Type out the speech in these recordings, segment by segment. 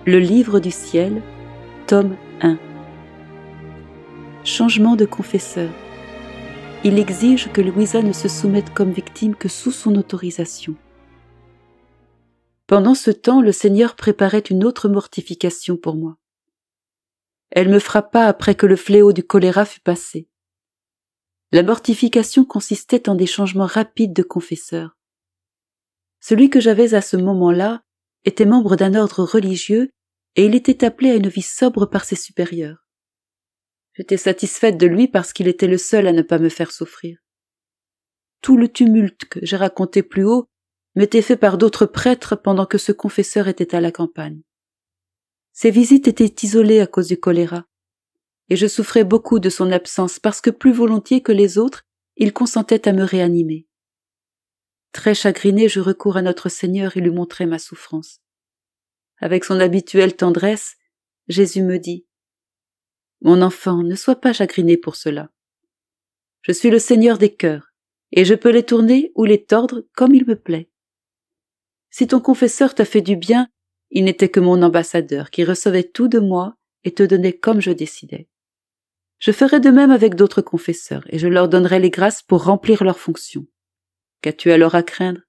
Le livre du ciel, tome 1. Changement de confesseur. Il exige que Louisa ne se soumette comme victime que sous son autorisation. Pendant ce temps, le Seigneur préparait une autre mortification pour moi. Elle me frappa après que le fléau du choléra fut passé. La mortification consistait en des changements rapides de confesseur. Celui que j'avais à ce moment-là était membre d'un ordre religieux et il était appelé à une vie sobre par ses supérieurs. J'étais satisfaite de lui parce qu'il était le seul à ne pas me faire souffrir. Tout le tumulte que j'ai raconté plus haut m'était fait par d'autres prêtres pendant que ce confesseur était à la campagne. Ses visites étaient isolées à cause du choléra, et je souffrais beaucoup de son absence parce que plus volontiers que les autres, il consentait à me réanimer. Très chagriné, je recours à notre Seigneur et lui montrai ma souffrance. Avec son habituelle tendresse, Jésus me dit « Mon enfant, ne sois pas chagriné pour cela. Je suis le Seigneur des cœurs, et je peux les tourner ou les tordre comme il me plaît. Si ton confesseur t'a fait du bien, il n'était que mon ambassadeur qui recevait tout de moi et te donnait comme je décidais. Je ferai de même avec d'autres confesseurs, et je leur donnerai les grâces pour remplir leurs fonctions. Qu'as-tu alors à craindre?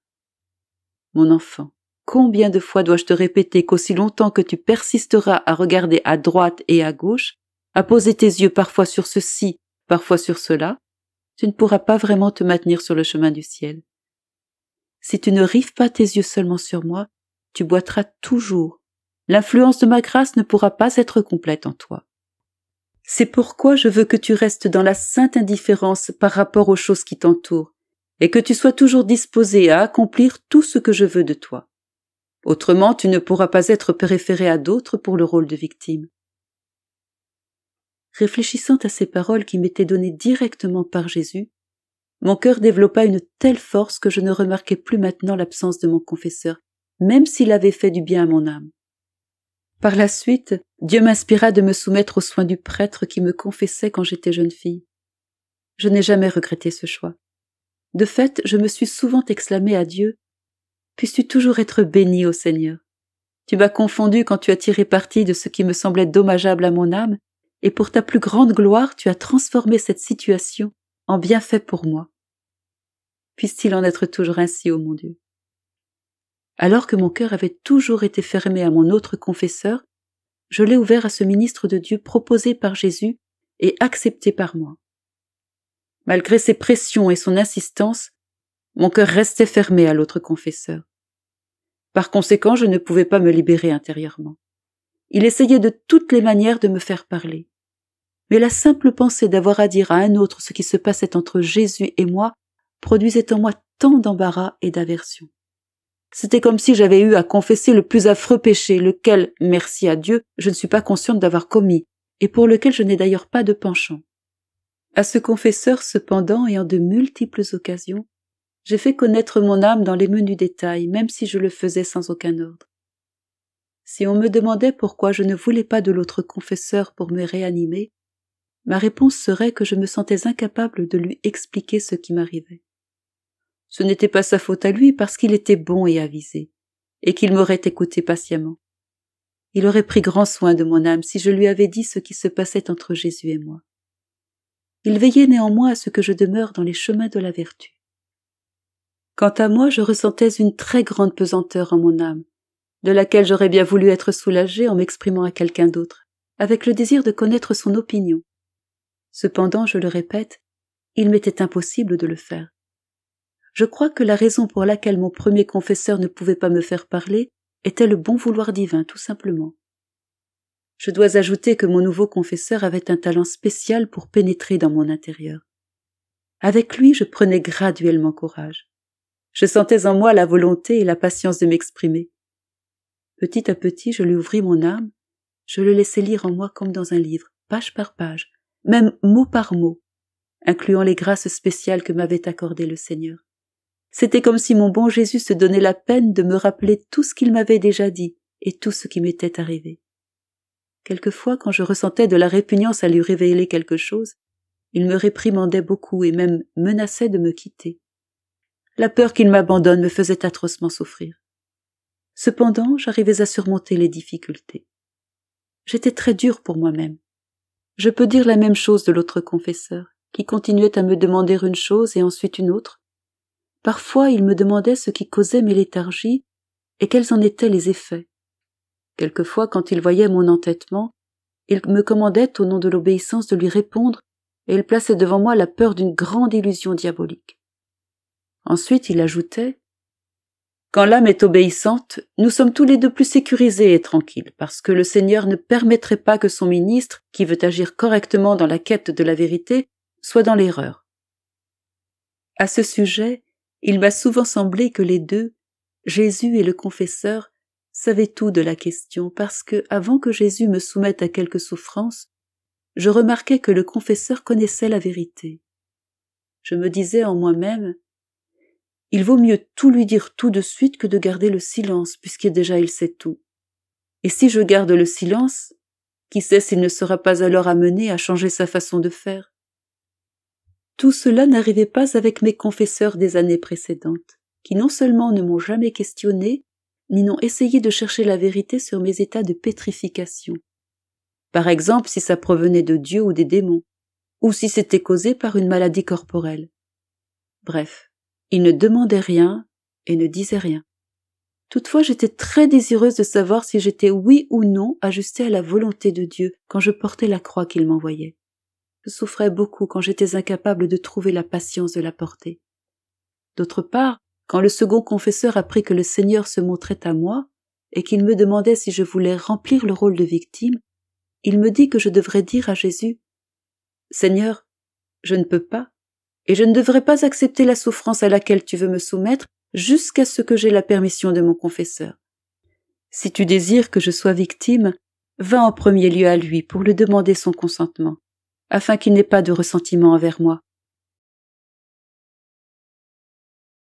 Mon enfant, combien de fois dois-je te répéter qu'aussi longtemps que tu persisteras à regarder à droite et à gauche, à poser tes yeux parfois sur ceci, parfois sur cela, tu ne pourras pas vraiment te maintenir sur le chemin du ciel. Si tu ne rives pas tes yeux seulement sur moi, tu boiteras toujours. L'influence de ma grâce ne pourra pas être complète en toi. C'est pourquoi je veux que tu restes dans la sainte indifférence par rapport aux choses qui t'entourent, et que tu sois toujours disposé à accomplir tout ce que je veux de toi. Autrement, tu ne pourras pas être préféré à d'autres pour le rôle de victime. Réfléchissant à ces paroles qui m'étaient données directement par Jésus, mon cœur développa une telle force que je ne remarquais plus maintenant l'absence de mon confesseur, même s'il avait fait du bien à mon âme. Par la suite, Dieu m'inspira de me soumettre aux soins du prêtre qui me confessait quand j'étais jeune fille. Je n'ai jamais regretté ce choix. De fait, je me suis souvent exclamé à Dieu « Puisses-tu toujours être béni, ô Seigneur. Tu m'as confondu quand tu as tiré parti de ce qui me semblait dommageable à mon âme, et pour ta plus grande gloire, tu as transformé cette situation en bienfait pour moi. Puisse-t-il en être toujours ainsi, ô mon Dieu. » Alors que mon cœur avait toujours été fermé à mon autre confesseur, je l'ai ouvert à ce ministre de Dieu proposé par Jésus et accepté par moi. Malgré ses pressions et son insistance, mon cœur restait fermé à l'autre confesseur. Par conséquent, je ne pouvais pas me libérer intérieurement. Il essayait de toutes les manières de me faire parler. Mais la simple pensée d'avoir à dire à un autre ce qui se passait entre Jésus et moi produisait en moi tant d'embarras et d'aversion. C'était comme si j'avais eu à confesser le plus affreux péché, lequel, merci à Dieu, je ne suis pas consciente d'avoir commis, et pour lequel je n'ai d'ailleurs pas de penchant. À ce confesseur, cependant, et en de multiples occasions, j'ai fait connaître mon âme dans les menus détails, même si je le faisais sans aucun ordre. Si on me demandait pourquoi je ne voulais pas de l'autre confesseur pour me réanimer, ma réponse serait que je me sentais incapable de lui expliquer ce qui m'arrivait. Ce n'était pas sa faute à lui parce qu'il était bon et avisé, et qu'il m'aurait écouté patiemment. Il aurait pris grand soin de mon âme si je lui avais dit ce qui se passait entre Jésus et moi. Il veillait néanmoins à ce que je demeure dans les chemins de la vertu. Quant à moi, je ressentais une très grande pesanteur en mon âme, de laquelle j'aurais bien voulu être soulagée en m'exprimant à quelqu'un d'autre, avec le désir de connaître son opinion. Cependant, je le répète, il m'était impossible de le faire. Je crois que la raison pour laquelle mon premier confesseur ne pouvait pas me faire parler était le bon vouloir divin, tout simplement. Je dois ajouter que mon nouveau confesseur avait un talent spécial pour pénétrer dans mon intérieur. Avec lui, je prenais graduellement courage. Je sentais en moi la volonté et la patience de m'exprimer. Petit à petit, je lui ouvris mon âme, je le laissai lire en moi comme dans un livre, page par page, même mot par mot, incluant les grâces spéciales que m'avait accordées le Seigneur. C'était comme si mon bon Jésus se donnait la peine de me rappeler tout ce qu'il m'avait déjà dit et tout ce qui m'était arrivé. Quelquefois, quand je ressentais de la répugnance à lui révéler quelque chose, il me réprimandait beaucoup et même menaçait de me quitter. La peur qu'il m'abandonne me faisait atrocement souffrir. Cependant, j'arrivais à surmonter les difficultés. J'étais très dure pour moi-même. Je peux dire la même chose de l'autre confesseur, qui continuait à me demander une chose et ensuite une autre. Parfois, il me demandait ce qui causait mes léthargies et quels en étaient les effets. Quelquefois, quand il voyait mon entêtement, il me commandait au nom de l'obéissance de lui répondre et il plaçait devant moi la peur d'une grande illusion diabolique. Ensuite, il ajoutait « Quand l'âme est obéissante, nous sommes tous les deux plus sécurisés et tranquilles, parce que le Seigneur ne permettrait pas que son ministre, qui veut agir correctement dans la quête de la vérité, soit dans l'erreur. » À ce sujet, il m'a souvent semblé que les deux, Jésus et le confesseur, savaient tout de la question, parce que, avant que Jésus me soumette à quelque souffrance, je remarquai que le confesseur connaissait la vérité. Je me disais en moi-même, il vaut mieux tout lui dire tout de suite que de garder le silence, puisque déjà il sait tout. Et si je garde le silence, qui sait s'il ne sera pas alors amené à changer sa façon de faire? Tout cela n'arrivait pas avec mes confesseurs des années précédentes, qui non seulement ne m'ont jamais questionné, ni n'ont essayé de chercher la vérité sur mes états de pétrification. Par exemple, si ça provenait de Dieu ou des démons, ou si c'était causé par une maladie corporelle. Bref, ils ne demandaient rien et ne disaient rien. Toutefois, j'étais très désireuse de savoir si j'étais oui ou non ajustée à la volonté de Dieu quand je portais la croix qu'il m'envoyait. Je souffrais beaucoup quand j'étais incapable de trouver la patience de la porter. D'autre part, quand le second confesseur apprit que le Seigneur se montrait à moi et qu'il me demandait si je voulais remplir le rôle de victime, il me dit que je devrais dire à Jésus « Seigneur, je ne peux pas, et je ne devrais pas accepter la souffrance à laquelle tu veux me soumettre jusqu'à ce que j'aie la permission de mon confesseur. Si tu désires que je sois victime, va en premier lieu à lui pour lui demander son consentement, afin qu'il n'ait pas de ressentiment envers moi.